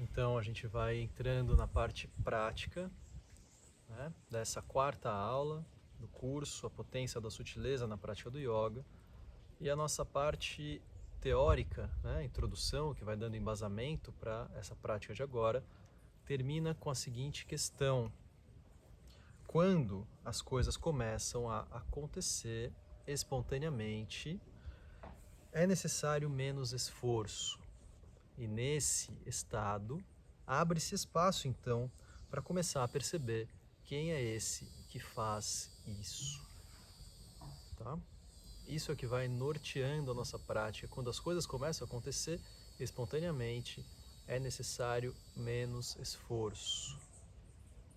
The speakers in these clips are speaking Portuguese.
Então a gente vai entrando na parte prática, né, dessa quarta aula do curso A Potência da Sutileza na Prática do Yoga. E a nossa parte teórica, né, introdução, que vai dando embasamento para essa prática de agora, termina com a seguinte questão: quando as coisas começam a acontecer espontaneamente, é necessário menos esforço. E nesse estado, abre-se espaço então para começar a perceber quem é esse que faz isso, tá? Isso é que vai norteando a nossa prática. Quando as coisas começam a acontecer espontaneamente, é necessário menos esforço.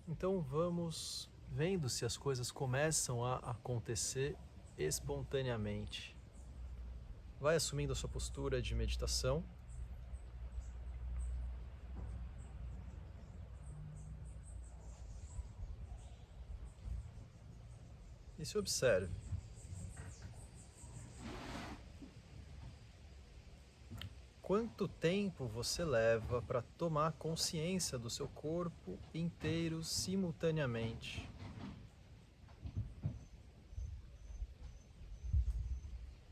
Então vamos vendo se as coisas começam a acontecer espontaneamente. Vai assumindo a sua postura de meditação. E se observe. Quanto tempo você leva para tomar consciência do seu corpo inteiro simultaneamente?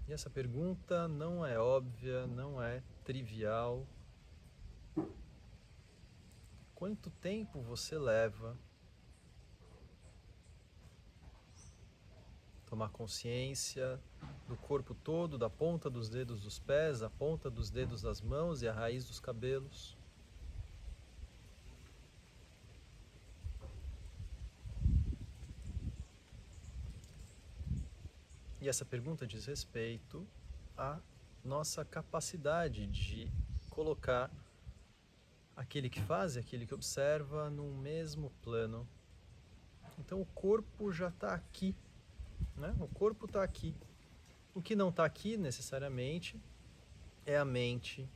E essa pergunta não é óbvia, não é trivial. Quanto tempo você leva tomar consciência do corpo todo, da ponta dos dedos dos pés, a ponta dos dedos das mãos e a raiz dos cabelos? E essa pergunta diz respeito à nossa capacidade de colocar aquele que faz e aquele que observa num mesmo plano. Então o corpo já está aqui, né? O corpo está aqui. O que não está aqui necessariamente é a mente.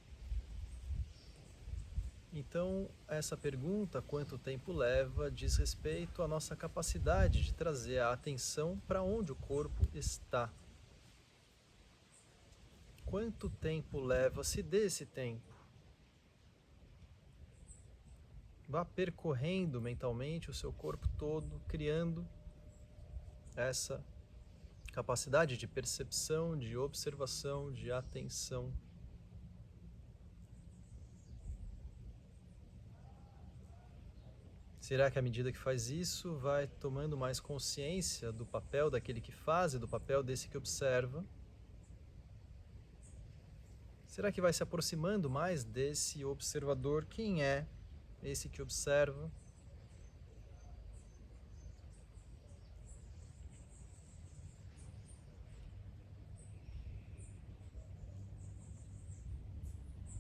Então essa pergunta, quanto tempo leva, diz respeito à nossa capacidade de trazer a atenção para onde o corpo está. Quanto tempo leva? Se dê esse tempo. Vá percorrendo mentalmente o seu corpo todo, criando essa capacidade de percepção, de observação, de atenção. Será que à medida que faz isso, vai tomando mais consciência do papel daquele que faz e do papel desse que observa? Será que vai se aproximando mais desse observador? Quem é esse que observa?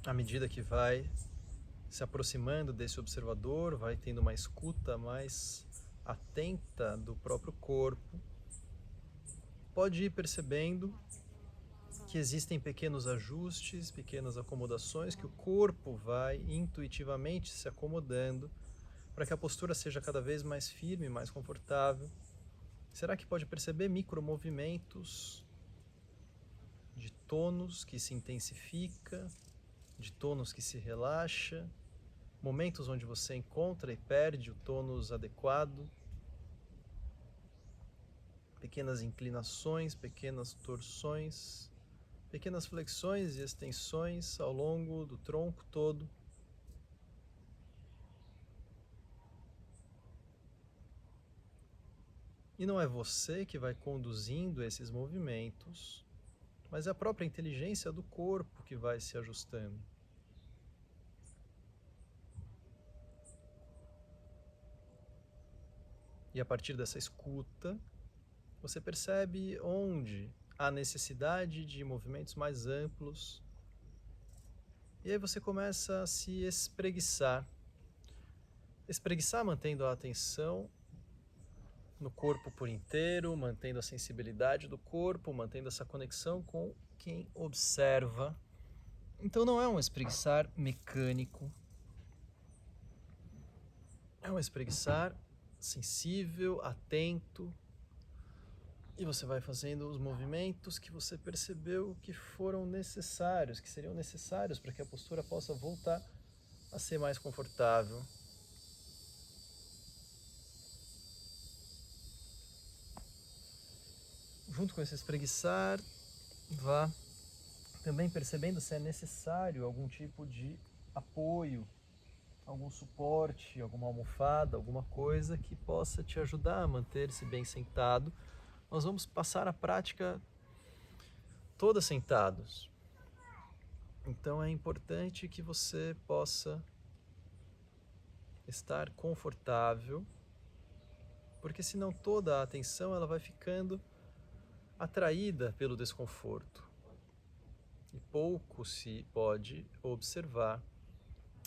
À medida que vai se aproximando desse observador, vai tendo uma escuta mais atenta do próprio corpo, pode ir percebendo que existem pequenos ajustes, pequenas acomodações, que o corpo vai intuitivamente se acomodando para que a postura seja cada vez mais firme, mais confortável. Será que pode perceber micromovimentos de tônus que se intensifica, de tônus que se relaxa, momentos onde você encontra e perde o tônus adequado, pequenas inclinações, pequenas torções, pequenas flexões e extensões ao longo do tronco todo. E não é você que vai conduzindo esses movimentos, mas é a própria inteligência do corpo que vai se ajustando. E a partir dessa escuta, você percebe onde há necessidade de movimentos mais amplos. E aí você começa a se espreguiçar. Espreguiçar mantendo a atenção no corpo por inteiro, mantendo a sensibilidade do corpo, mantendo essa conexão com quem observa. Então não é um espreguiçar mecânico, é um espreguiçar sensível, atento, e você vai fazendo os movimentos que você percebeu que foram necessários, que seriam necessários para que a postura possa voltar a ser mais confortável. Junto com esse espreguiçar, vá também percebendo se é necessário algum tipo de apoio, algum suporte, alguma almofada, alguma coisa que possa te ajudar a manter-se bem sentado. Nós vamos passar a prática toda sentados. Então é importante que você possa estar confortável, porque senão toda a atenção ela vai ficando atraída pelo desconforto. E pouco se pode observar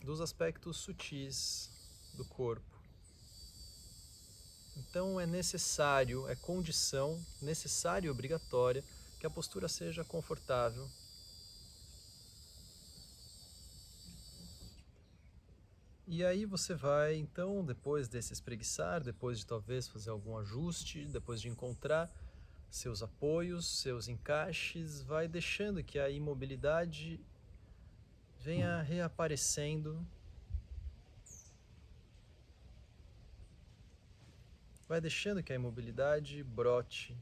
dos aspectos sutis do corpo. Então é necessário, é condição necessária e obrigatória que a postura seja confortável. E aí você vai, então, depois desse espreguiçar, depois de talvez fazer algum ajuste, depois de encontrar seus apoios, seus encaixes, vai deixando que a imobilidade venha reaparecendo. Vai deixando que a imobilidade brote.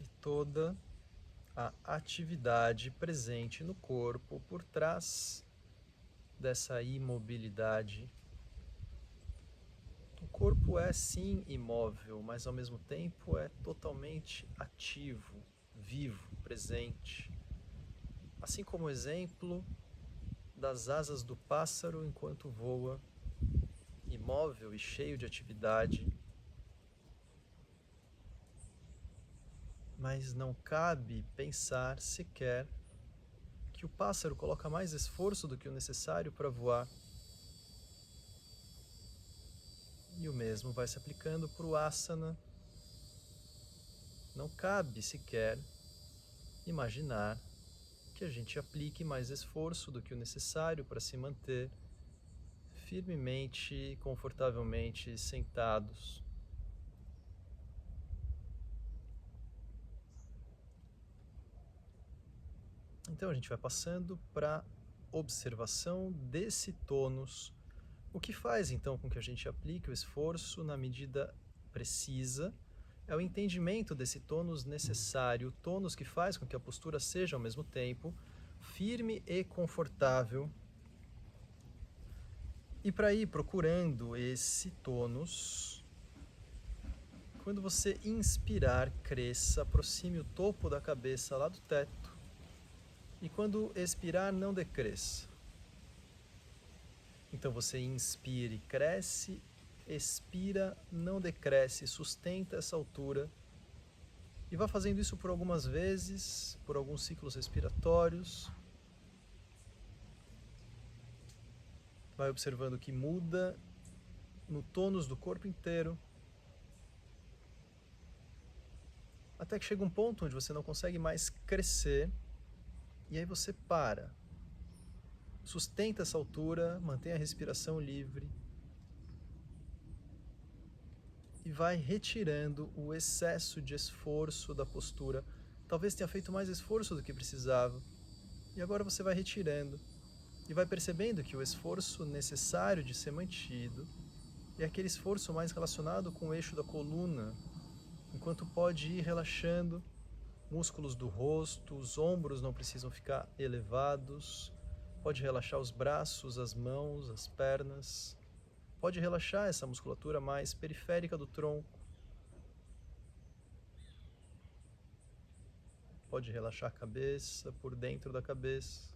E toda a atividade presente no corpo por trás dessa imobilidade. O corpo é sim imóvel, mas ao mesmo tempo é totalmente ativo, vivo, presente. Assim como o exemplo das asas do pássaro enquanto voa, imóvel e cheio de atividade. Mas não cabe pensar sequer que o pássaro coloca mais esforço do que o necessário para voar. E o mesmo vai se aplicando para o asana. Não cabe sequer imaginar que a gente aplique mais esforço do que o necessário para se manter firmemente e confortavelmente sentados. Então a gente vai passando para observação desse tônus. O que faz então com que a gente aplique o esforço na medida precisa é o entendimento desse tônus necessário, o tônus que faz com que a postura seja ao mesmo tempo firme e confortável. E para ir procurando esse tônus, quando você inspirar, cresça, aproxime o topo da cabeça lá do teto. E quando expirar, não decresça. Então você inspire, cresce, expira, não decresce, sustenta essa altura. E vá fazendo isso por algumas vezes, por alguns ciclos respiratórios. Vai observando que muda no tônus do corpo inteiro. Até que chega um ponto onde você não consegue mais crescer. E aí você para. Sustenta essa altura, mantém a respiração livre. E vai retirando o excesso de esforço da postura. Talvez tenha feito mais esforço do que precisava. E agora você vai retirando. E vai percebendo que o esforço necessário de ser mantido é aquele esforço mais relacionado com o eixo da coluna, enquanto pode ir relaxando músculos do rosto, os ombros não precisam ficar elevados, pode relaxar os braços, as mãos, as pernas, pode relaxar essa musculatura mais periférica do tronco, pode relaxar a cabeça, por dentro da cabeça.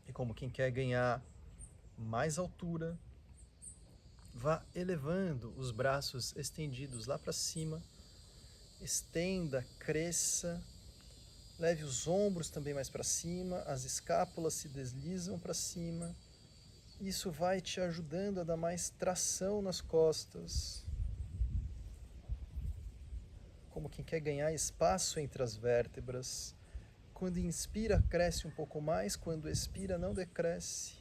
E como quem quer ganhar mais altura, vá elevando os braços estendidos lá para cima, estenda, cresça, leve os ombros também mais para cima, as escápulas se deslizam para cima. Isso vai te ajudando a dar mais tração nas costas. como quem quer ganhar espaço entre as vértebras. Quando inspira, cresce um pouco mais, quando expira, não decresce.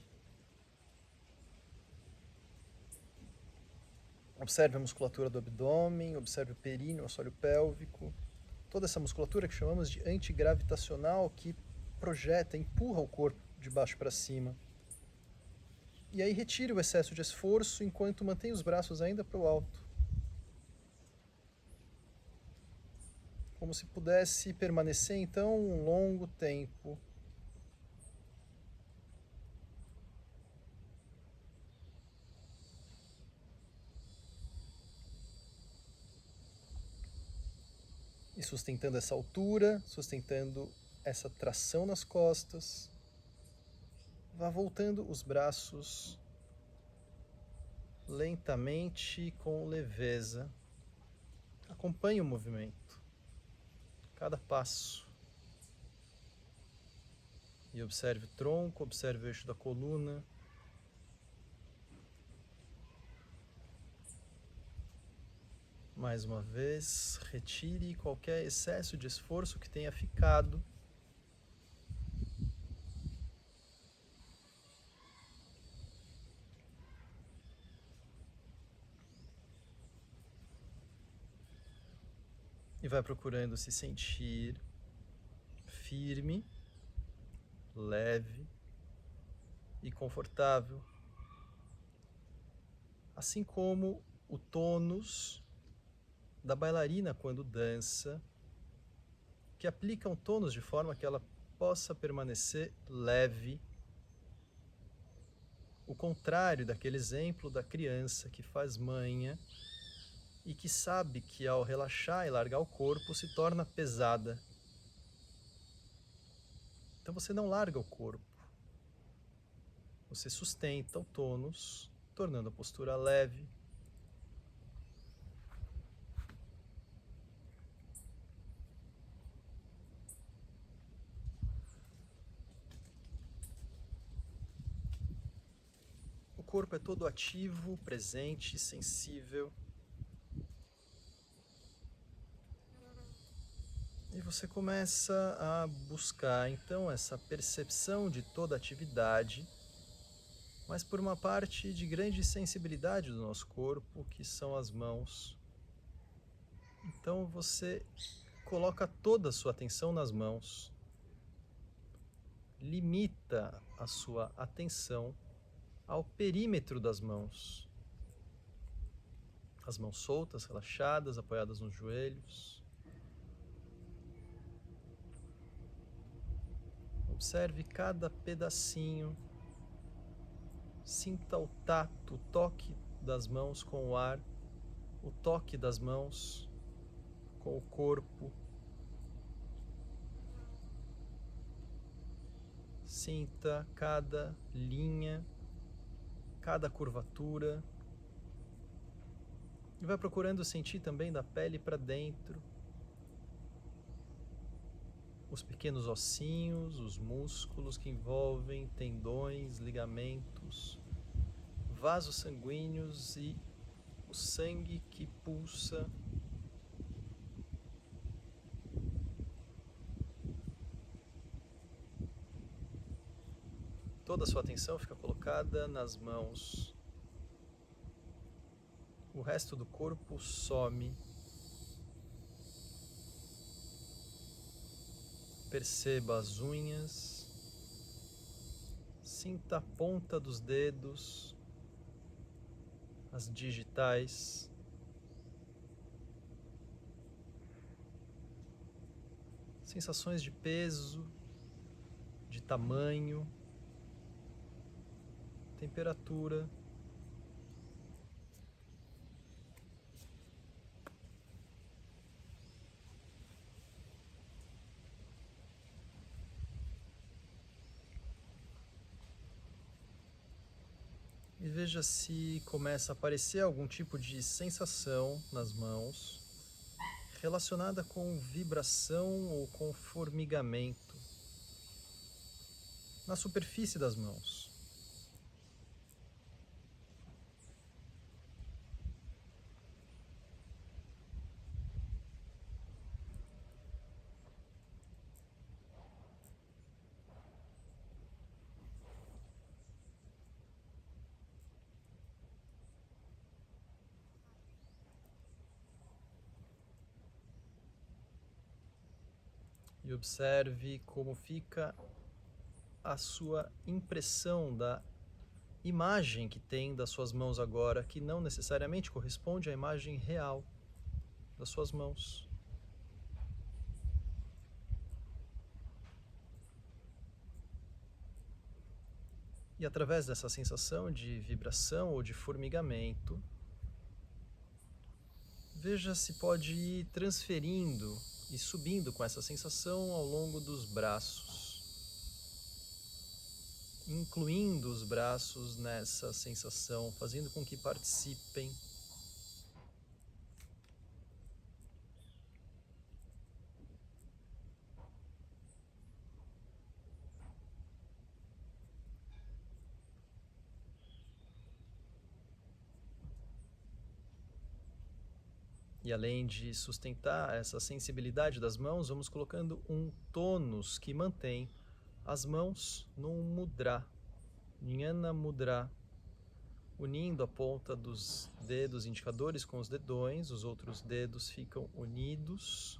Observe a musculatura do abdômen, observe o períneo, o assoalho pélvico. Toda essa musculatura que chamamos de antigravitacional, que projeta, empurra o corpo de baixo para cima. E aí retire o excesso de esforço enquanto mantém os braços ainda para o alto. Como se pudesse permanecer então um longo tempo. E sustentando essa altura, sustentando essa tração nas costas. Vá voltando os braços lentamente, com leveza. Acompanhe o movimento, cada passo. E observe o tronco, observe o eixo da coluna. Mais uma vez, retire qualquer excesso de esforço que tenha ficado. E vai procurando se sentir firme, leve e confortável. Assim como o tônus da bailarina quando dança, que aplica um tônus de forma que ela possa permanecer leve. O contrário daquele exemplo da criança que faz manha e que sabe que ao relaxar e largar o corpo se torna pesada. Então você não larga o corpo. Você sustenta o tônus, tornando a postura leve. O corpo é todo ativo, presente, sensível. E você começa a buscar então essa percepção de toda atividade, mas por uma parte de grande sensibilidade do nosso corpo, que são as mãos. Então você coloca toda a sua atenção nas mãos, limita a sua atenção ao perímetro das mãos. As mãos soltas, relaxadas, apoiadas nos joelhos. Observe cada pedacinho. Sinta o tato, o toque das mãos com o ar, o toque das mãos com o corpo. Sinta cada linha, cada curvatura. E vai procurando sentir também da pele para dentro. Os pequenos ossinhos, os músculos que envolvem tendões, ligamentos, vasos sanguíneos e o sangue que pulsa. Toda a sua atenção fica colocada nas mãos. O resto do corpo some. Perceba as unhas. Sinta a ponta dos dedos, as digitais. Sensações de peso, de tamanho, temperatura. E veja se começa a aparecer algum tipo de sensação nas mãos relacionada com vibração ou com formigamento na superfície das mãos. E observe como fica a sua impressão da imagem que tem das suas mãos agora, que não necessariamente corresponde à imagem real das suas mãos. E através dessa sensação de vibração ou de formigamento, veja se pode ir transferindo e subindo com essa sensação ao longo dos braços, incluindo os braços nessa sensação, fazendo com que participem. E além de sustentar essa sensibilidade das mãos, vamos colocando um tônus que mantém as mãos num mudra, Jnana Mudra, unindo a ponta dos dedos indicadores com os dedões, os outros dedos ficam unidos.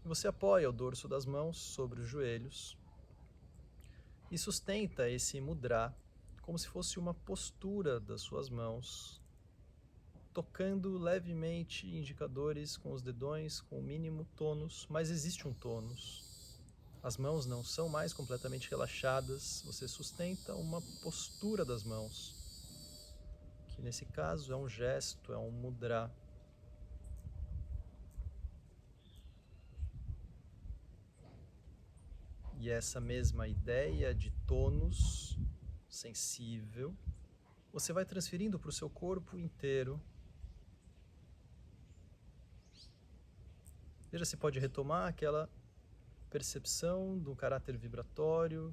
E você apoia o dorso das mãos sobre os joelhos e sustenta esse mudra como se fosse uma postura das suas mãos, tocando levemente indicadores com os dedões, com o mínimo tônus, mas existe um tônus. As mãos não são mais completamente relaxadas, você sustenta uma postura das mãos, que nesse caso é um gesto, é um mudra. E essa mesma ideia de tônus sensível, você vai transferindo para o seu corpo inteiro. Veja se pode retomar aquela percepção do caráter vibratório.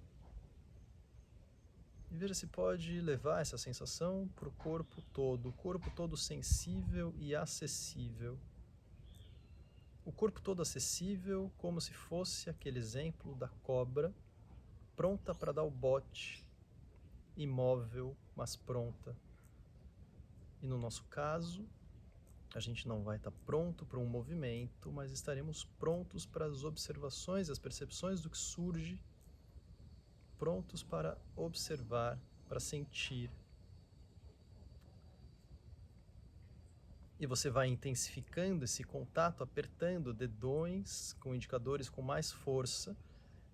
E veja se pode levar essa sensação para o corpo todo sensível e acessível. O corpo todo acessível, como se fosse aquele exemplo da cobra, pronta para dar o bote, imóvel, mas pronta. E no nosso caso, a gente não vai estar pronto para um movimento, mas estaremos prontos para as observações, as percepções do que surge, prontos para observar, para sentir. E você vai intensificando esse contato, apertando dedões com indicadores com mais força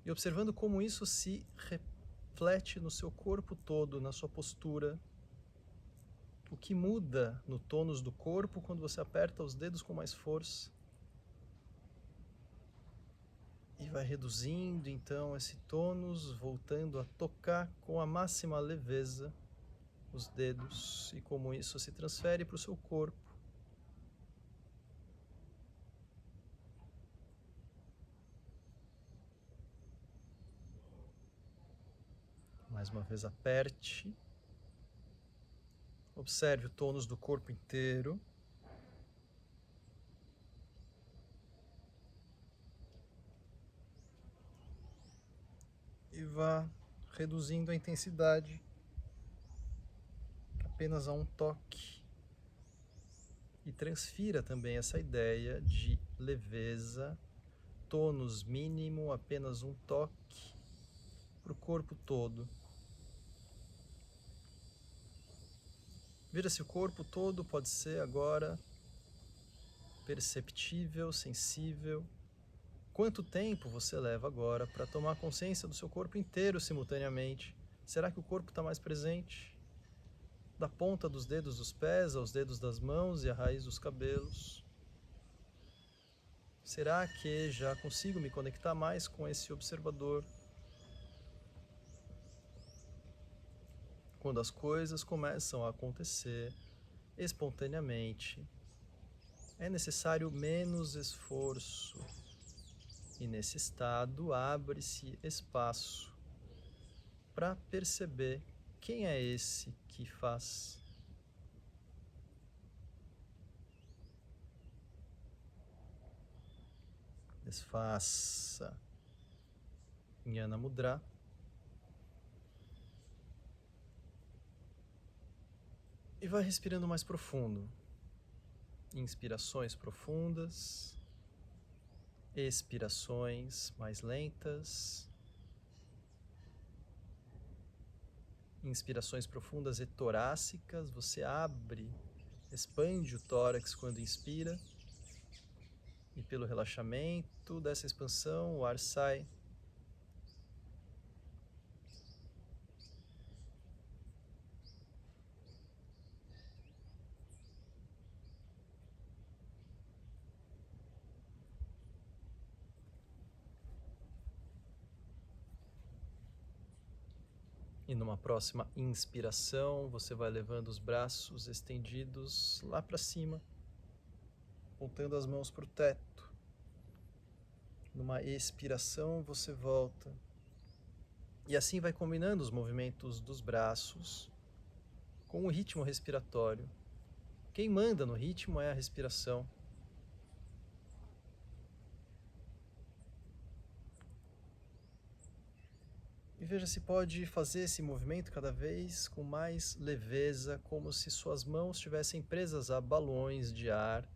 e observando como isso se reflete no seu corpo todo, na sua postura. O que muda no tônus do corpo quando você aperta os dedos com mais força. E vai reduzindo então esse tônus, voltando a tocar com a máxima leveza os dedos e como isso se transfere para o seu corpo. Mais uma vez aperte. Observe o tônus do corpo inteiro. E vá reduzindo a intensidade apenas a um toque. E transfira também essa ideia de leveza, tônus mínimo, apenas um toque para o corpo todo. Veja se o corpo todo pode ser agora perceptível, sensível. Quanto tempo você leva agora para tomar consciência do seu corpo inteiro simultaneamente? Será que o corpo está mais presente? Da ponta dos dedos dos pés aos dedos das mãos e a raiz dos cabelos. Será que já consigo me conectar mais com esse observador? Quando as coisas começam a acontecer espontaneamente, é necessário menos esforço. E nesse estado abre-se espaço para perceber quem é esse que faz. Desfaça Jnana Mudra. E vai respirando mais profundo. Inspirações profundas. expirações mais lentas, inspirações profundas e torácicas. Você abre, expande o tórax quando inspira, e pelo relaxamento dessa expansão o ar sai. E numa próxima inspiração, você vai levando os braços estendidos lá para cima, apontando as mãos para o teto. Numa expiração, você volta. E assim vai combinando os movimentos dos braços com o ritmo respiratório. Quem manda no ritmo é a respiração. E veja se pode fazer esse movimento cada vez com mais leveza, como se suas mãos estivessem presas a balões de ar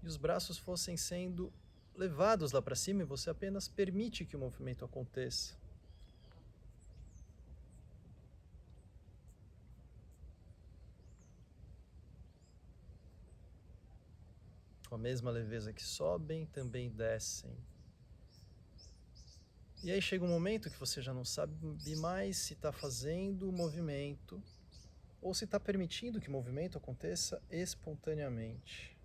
e os braços fossem sendo levados lá para cima e você apenas permite que o movimento aconteça. Com a mesma leveza que sobem, também descem. E aí chega um momento que você já não sabe mais se está fazendo o movimento ou se está permitindo que o movimento aconteça espontaneamente.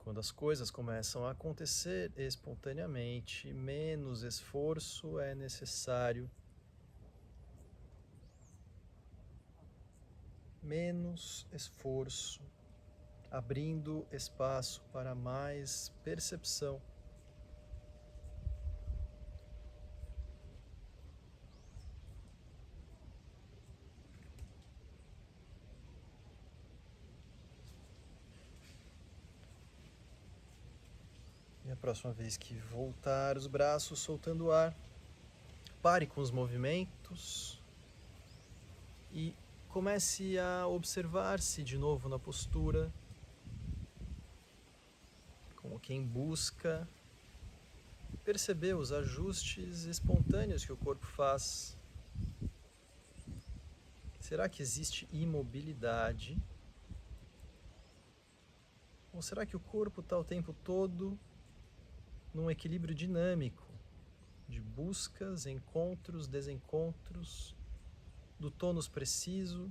Quando as coisas começam a acontecer espontaneamente, menos esforço é necessário. Menos esforço, abrindo espaço para mais percepção. E a próxima vez que voltar os braços soltando o ar, pare com os movimentos e comece a observar-se de novo na postura, como quem busca perceber os ajustes espontâneos que o corpo faz. Será que existe imobilidade? Ou será que o corpo está o tempo todo num equilíbrio dinâmico de buscas, encontros, desencontros, do tônus preciso?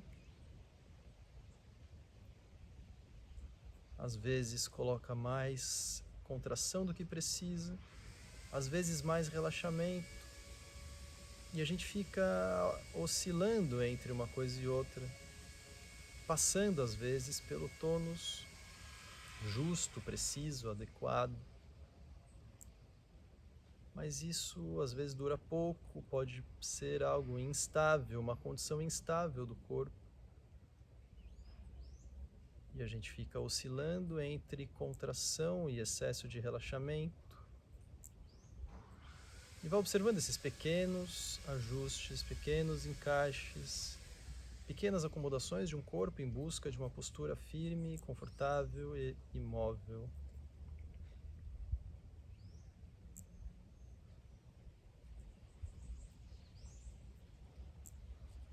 Às vezes coloca mais contração do que precisa, às vezes mais relaxamento, e a gente fica oscilando entre uma coisa e outra, passando às vezes pelo tônus justo, preciso, adequado. Mas isso às vezes dura pouco, pode ser algo instável, uma condição instável do corpo. E a gente fica oscilando entre contração e excesso de relaxamento. E vai observando esses pequenos ajustes, pequenos encaixes, pequenas acomodações de um corpo em busca de uma postura firme, confortável e imóvel.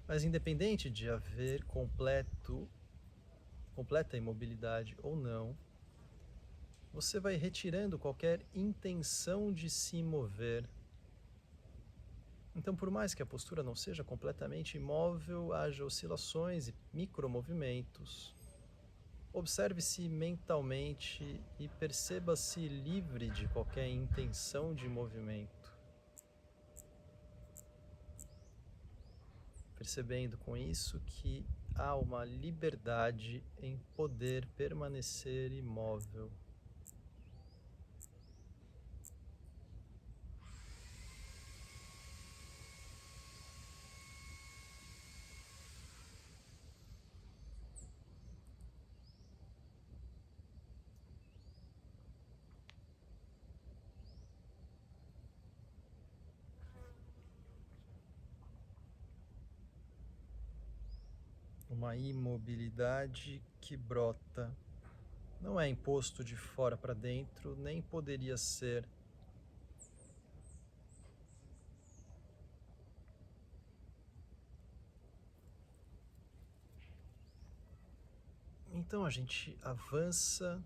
Mas independente de haver completa imobilidade ou não, você vai retirando qualquer intenção de se mover. Então, por mais que a postura não seja completamente imóvel, haja oscilações e micromovimentos. Observe-se mentalmente e perceba-se livre de qualquer intenção de movimento. Percebendo com isso que há uma liberdade em poder permanecer imóvel. uma imobilidade que brota. Não é imposto de fora para dentro, nem poderia ser. Então a gente avança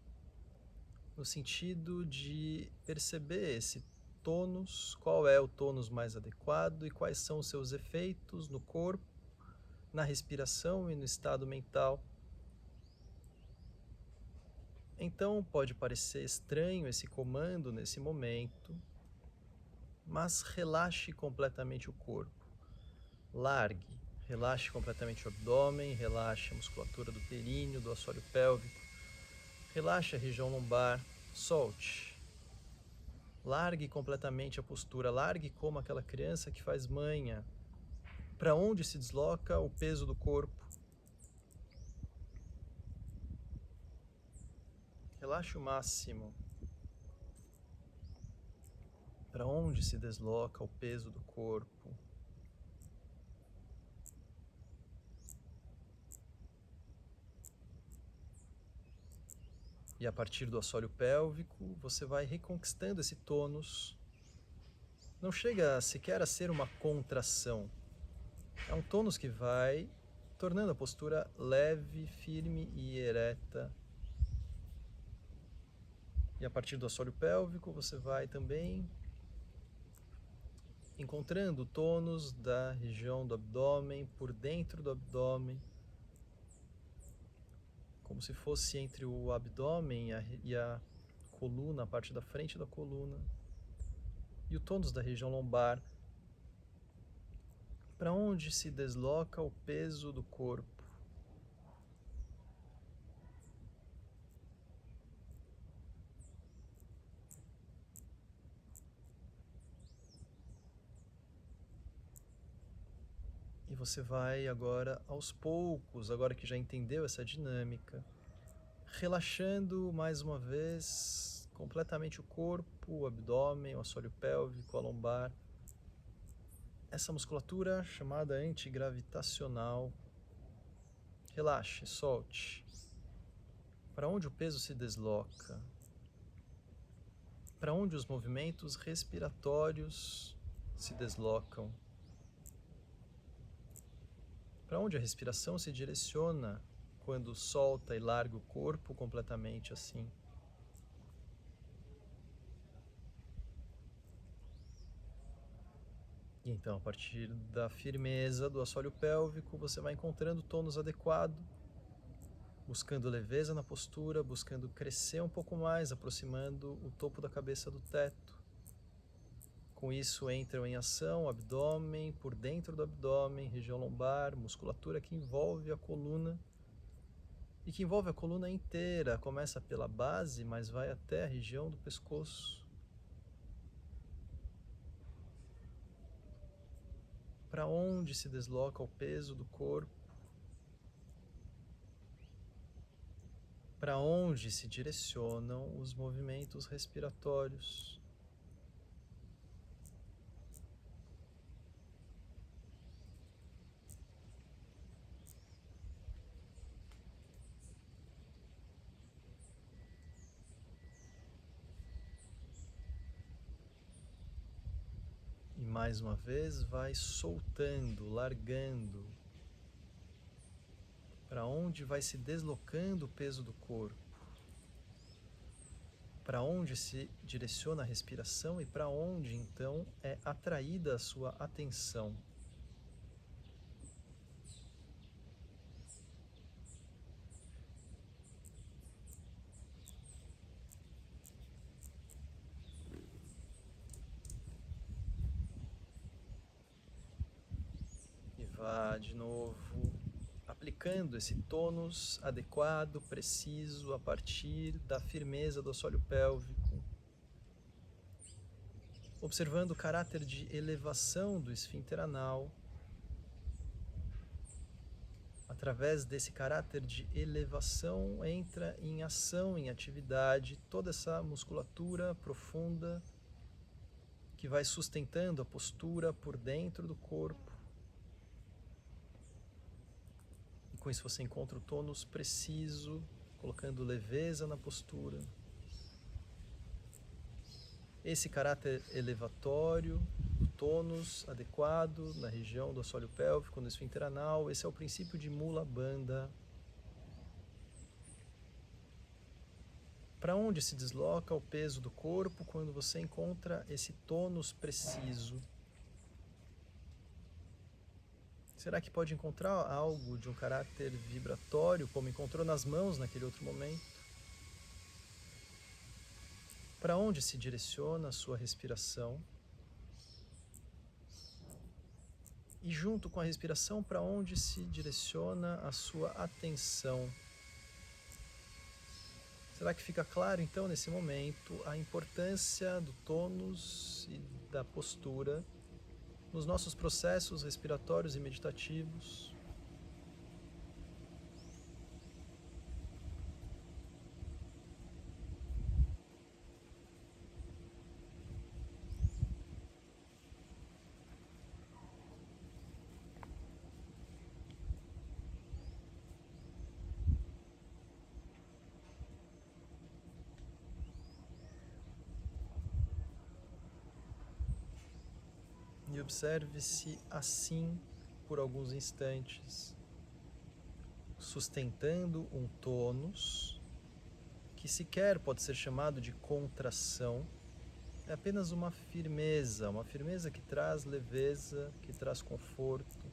no sentido de perceber esse tônus, qual é o tônus mais adequado e quais são os seus efeitos no corpo, na respiração e no estado mental. Então pode parecer estranho esse comando nesse momento, mas relaxe completamente o corpo. Largue, relaxe completamente o abdômen, relaxe a musculatura do períneo, do assoalho pélvico, relaxe a região lombar, solte. Largue completamente a postura, largue como aquela criança que faz manha. Para onde se desloca o peso do corpo? Relaxe o máximo. Para onde se desloca o peso do corpo? E a partir do assoalho pélvico, você vai reconquistando esse tônus. Não chega sequer a ser uma contração. É um tônus que vai tornando a postura leve, firme e ereta. E a partir do assoalho pélvico, você vai também encontrando o tônus da região do abdômen, por dentro do abdômen, como se fosse entre o abdômen e a coluna, a parte da frente da coluna. E o tônus da região lombar, para onde se desloca o peso do corpo. E você vai agora, aos poucos, agora que já entendeu essa dinâmica, relaxando mais uma vez completamente o corpo, o abdômen, o assoalho pélvico, a lombar. Essa musculatura chamada antigravitacional. Relaxe, solte. Para onde o peso se desloca? Para onde os movimentos respiratórios se deslocam? Para onde a respiração se direciona quando solta e larga o corpo completamente assim? E então, a partir da firmeza do assoalho pélvico, você vai encontrando o tônus adequado, buscando leveza na postura, buscando crescer um pouco mais, aproximando o topo da cabeça do teto. Com isso entram em ação o abdômen, por dentro do abdômen, região lombar, musculatura que envolve a coluna e que envolve a coluna inteira. Começa pela base, mas vai até a região do pescoço. Para onde se desloca o peso do corpo? Para onde se direcionam os movimentos respiratórios? E mais uma vez vai soltando, largando. Para onde vai se deslocando o peso do corpo? Para onde se direciona a respiração e para onde então é atraída a sua atenção? E vá de novo aplicando esse tônus adequado, preciso, a partir da firmeza do assoalho pélvico, observando o caráter de elevação do esfíncter anal. Através desse caráter de elevação, entra em ação, em atividade, toda essa musculatura profunda que vai sustentando a postura por dentro do corpo. Com isso você encontra o tônus preciso, colocando leveza na postura. Esse caráter elevatório, o tônus adequado na região do assoalho pélvico, no esfíncter anal, esse é o princípio de Mula Bandha. Para onde se desloca o peso do corpo quando você encontra esse tônus preciso? Será que pode encontrar algo de um caráter vibratório, como encontrou nas mãos naquele outro momento? Para onde se direciona a sua respiração? E junto com a respiração, para onde se direciona a sua atenção? Será que fica claro, então, nesse momento, a importância do tônus e da postura nos nossos processos respiratórios e meditativos? E observe-se assim por alguns instantes, sustentando um tônus, que sequer pode ser chamado de contração, é apenas uma firmeza que traz leveza, que traz conforto.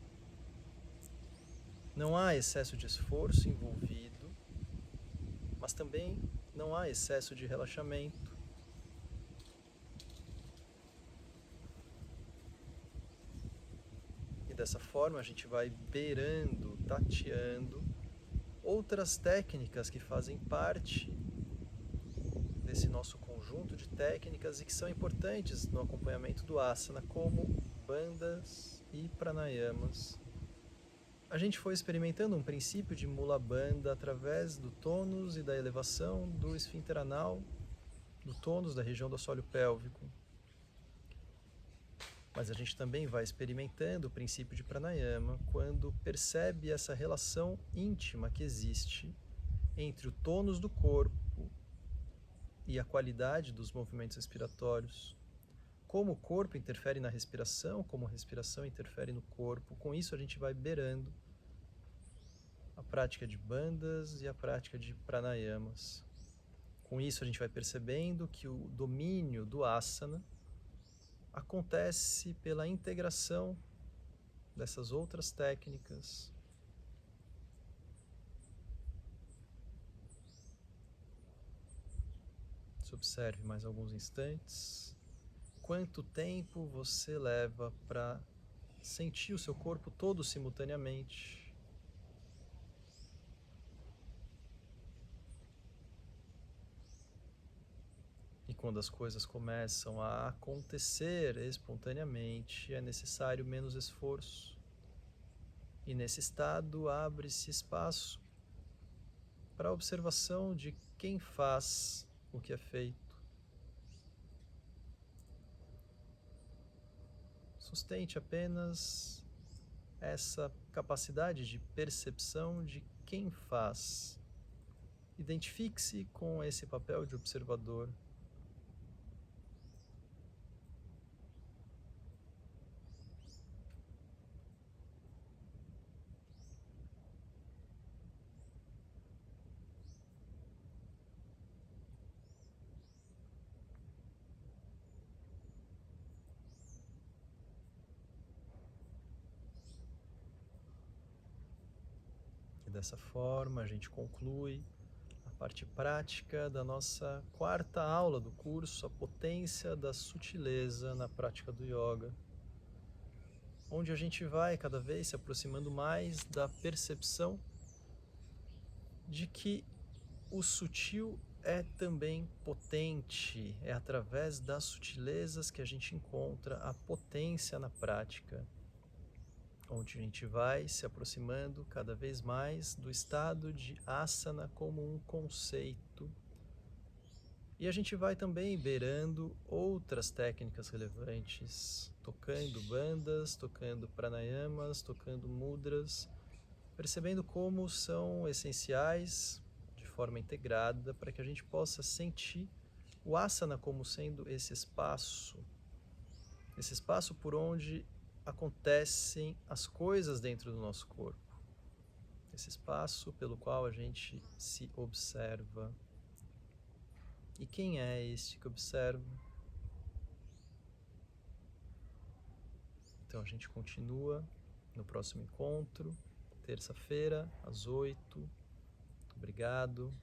Não há excesso de esforço envolvido, mas também não há excesso de relaxamento. E dessa forma a gente vai beirando, tateando outras técnicas que fazem parte desse nosso conjunto de técnicas e que são importantes no acompanhamento do asana, como bandhas e pranayamas. A gente foi experimentando um princípio de Mula Bandha através do tônus e da elevação do esfíncter anal, do tônus da região do assoalho pélvico. Mas a gente também vai experimentando o princípio de pranayama quando percebe essa relação íntima que existe entre o tônus do corpo e a qualidade dos movimentos respiratórios. Como o corpo interfere na respiração, como a respiração interfere no corpo. Com isso a gente vai beirando a prática de bandhas e a prática de pranayamas. Com isso a gente vai percebendo que o domínio do asana acontece pela integração dessas outras técnicas. Se observe mais alguns instantes. Quanto tempo você leva para sentir o seu corpo todo simultaneamente? E quando as coisas começam a acontecer espontaneamente, é necessário menos esforço. E nesse estado abre-se espaço para a observação de quem faz o que é feito. Sustente apenas essa capacidade de percepção de quem faz. Identifique-se com esse papel de observador. E dessa forma a gente conclui a parte prática da nossa quarta aula do curso, a potência da sutileza na prática do yoga, onde a gente vai cada vez se aproximando mais da percepção de que o sutil é também potente, é através das sutilezas que a gente encontra a potência na prática, onde a gente vai se aproximando cada vez mais do estado de asana como um conceito. E a gente vai também beirando outras técnicas relevantes, tocando bandhas, tocando pranayamas, tocando mudras, percebendo como são essenciais de forma integrada para que a gente possa sentir o asana como sendo esse espaço por onde acontecem as coisas dentro do nosso corpo, esse espaço pelo qual a gente se observa. E quem é este que observa? Então a gente continua no próximo encontro, terça-feira, às 8. Obrigado.